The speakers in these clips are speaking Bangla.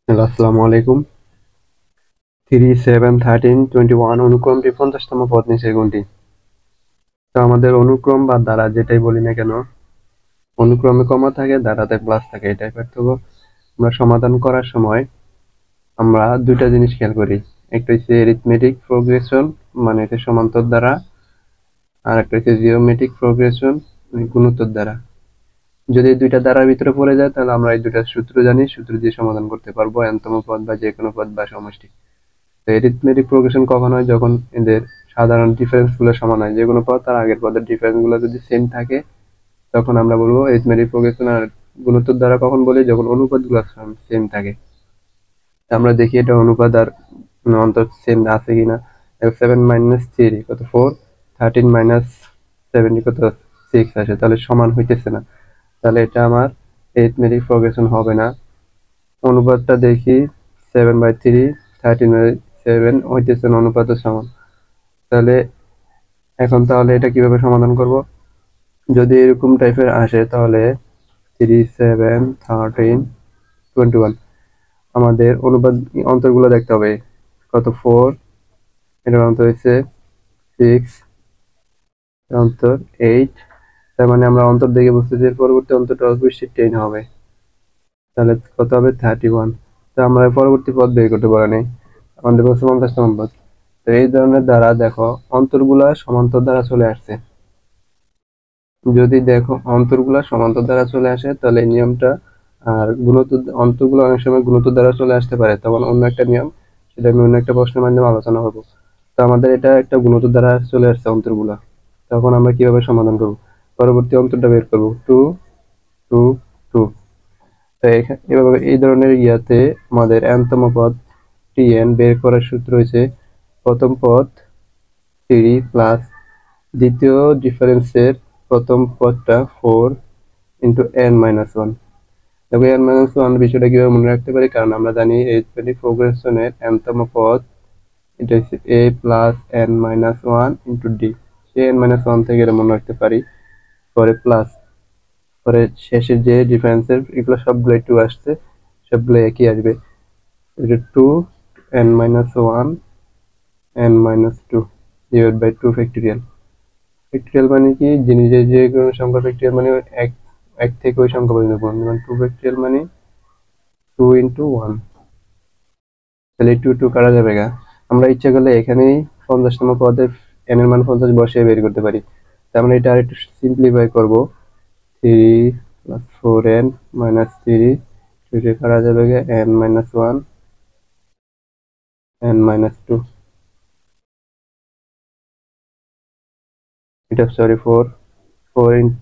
হ্যালো, আসসালামু আলাইকুম। 3, 7, 13, 21 অনুক্রমটি 50তম পদ নিচের কোনটি? তো আমাদের অনুক্রম বা ধারা যেটাই বলি না কেন, অনুক্রমে কমা থাকে, ধারাতে প্লাস থাকে, এটাই পার্থক্য। আমরা সমাধান করার সময় আমরা দুইটা জিনিস খেয়াল করি। একটা হচ্ছে এরিথমেটিক প্রোগ্রেশন, মানে এটা সমান্তর দ্বারা। আর একটা হচ্ছে জিওমেট্রিক প্রোগ্রেশন, মানে গুণোত্তর দ্বারা। যদি এই দুইটা দ্বারার ভিতরে পড়ে যায় তাহলে আমরা এই দুইটা সূত্র জানি, সূত্র দিয়ে সমাধান করতে পারবো n তম পদ বা যে কোনো পদ বা সমষ্টি। এরিথমেটিক প্রোগ্রেশন কখন হয়? যখন এদের সাধারণ ডিফারেন্স গুলো সমান হয়, যে কোনো পদ তার আগের পদের ডিফারেন্স গুলো যদি সেম থাকে তখন আমরা বলবো এরিথমেটিক প্রোগ্রেশন। আর গুণোত্তর দ্বারা কখন বলি? যখন অনুপাত গুলো সেম থাকে। আমরা দেখি এটা অনুপাত আর অন্তর সেম আছে কিনা। 7 - 3 কত? 4। 13 - 7 কত? 6 আসে, তাহলে সমান হইতেছে না। তাহলে এটা আমার এরিথমেটিক প্রোগ্রেশন হবে না। অনুপাতটা দেখি, 7/3, 13/7 হইতেছে না, অনুপাতের সমান। তাহলে তাহলে এটা কিভাবে সমাধান করব? যদি এরকম টাইপের আসে তাহলে 3, 7, 13, 21 আমাদের অনুপাত অন্তরগুলো দেখতে হবে। কত? 4, এটার অন্তর হচ্ছে 6, এর অন্তর 8। তার মানে আমরা অন্তর দেখে বুঝতেছি এর পরবর্তী অন্তরটা অবশ্যই 10 হবে। তাহলে কত হবে? 31। তো আমরা পরবর্তী পদ বের করতে পারি নাই, আমাদের বলছে 50তম পদ। তো এই ধরনের দ্বারা দেখো অন্তরগুলা সমান্তর দ্বারা চলে আসছে। যদি দেখো অন্তরগুলা সমান্তর দ্বারা চলে আসে তাহলে এই নিয়মটা, আর গুণোত্তর অন্তরগুলো অনেক সময় গুণোত্তর দ্বারা চলে আসতে পারে, তখন অন্য একটা নিয়ম, সেটা আমি অন্য একটা প্রশ্নের মাধ্যমে আলোচনা করবো। তো আমাদের এটা একটা গুণোত্তর দ্বারা চলে আসছে অন্তরগুলা, তখন আমরা কিভাবে সমাধান করব? পরবর্তী অন্তরটা বের করবো, 2, 2, 2। তো এভাবে এই ধরনের ইয়াতে আমাদের n তম পদ tn বের করার সূত্র হয়েছে প্রথম পদ 3 প্লাস দ্বিতীয় ডিফারেন্সের প্রথম পদটা 4 ইন্টু n-1। দেখো n-1 বিষয়টা কিভাবে মনে রাখতে পারি, কারণ আমরা জানি arithmetic প্রোগ্রেশনের n তম পদ এটা হচ্ছে a plus n-1 into d। Say n-1 থেকে এটা মনে রাখতে পারি। পরে প্লাস, পরে শেষের যে ডিফারেন্সের এগুলো সবগুলো 2 আসছে, সবগুলো একই আসবে। এটা 2 n-1 n-2 divide by 2 factorial. Factorial মানে কি? জিনিসের যে কোনো সংখ্যা ফ্যাক্টরিয়াল মানে এক, এক থেকে ওই সংখ্যা পর্যন্ত পূর্ণ। যেমন 2 ফ্যাক্টরিয়াল মানে 2 ইন্টু 1। তাহলে 2 2 কাটা যাবে গা। আমরা ইচ্ছা করলে এখানেই 50তম পদে n এর মান 50 বসিয়ে বের করতে পারি। তার মানে এটা আরেকটু সিম্পলিফাই করবো। 3 প্লাস 4n মাইনাস 3, 2 2 কাটা যাবে গা, n-1 n-2। এটা সরি 4, 4 ইন্টু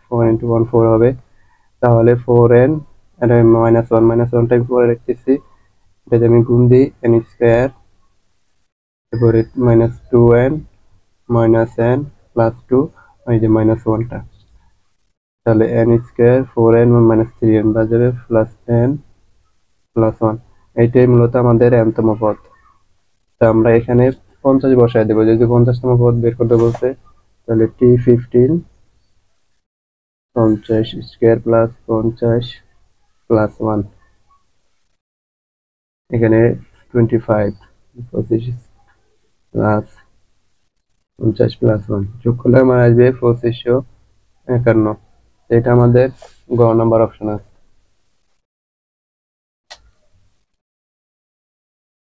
4 ইন্টু 1 4 হবে। তাহলে 4n, এটা -1 টাইম 4 রাখতেছি, এটা আমি গুণ দিই n স্কোয়ার, তারপরে -2n মাইনাস n প্লাস 2, এই যে -1টা। তাহলে n স্কোয়ার 4n -3n বাজারে প্লাস n প্লাস 1। এইটাই মূলত আমাদের n তম পদ। তা আমরা এখানে 50 বসায় দেবো, যদি 50তম পদ বের করতে বলছে। তাহলে t15 50 স্কোয়ার প্লাস 50 প্লাস 1, এখানে 25 25 প্লাস 50 প্লাস 1 যোগ করলে আমার আসবে 2551। এটা আমাদের গ নাম্বার অপশন আছে।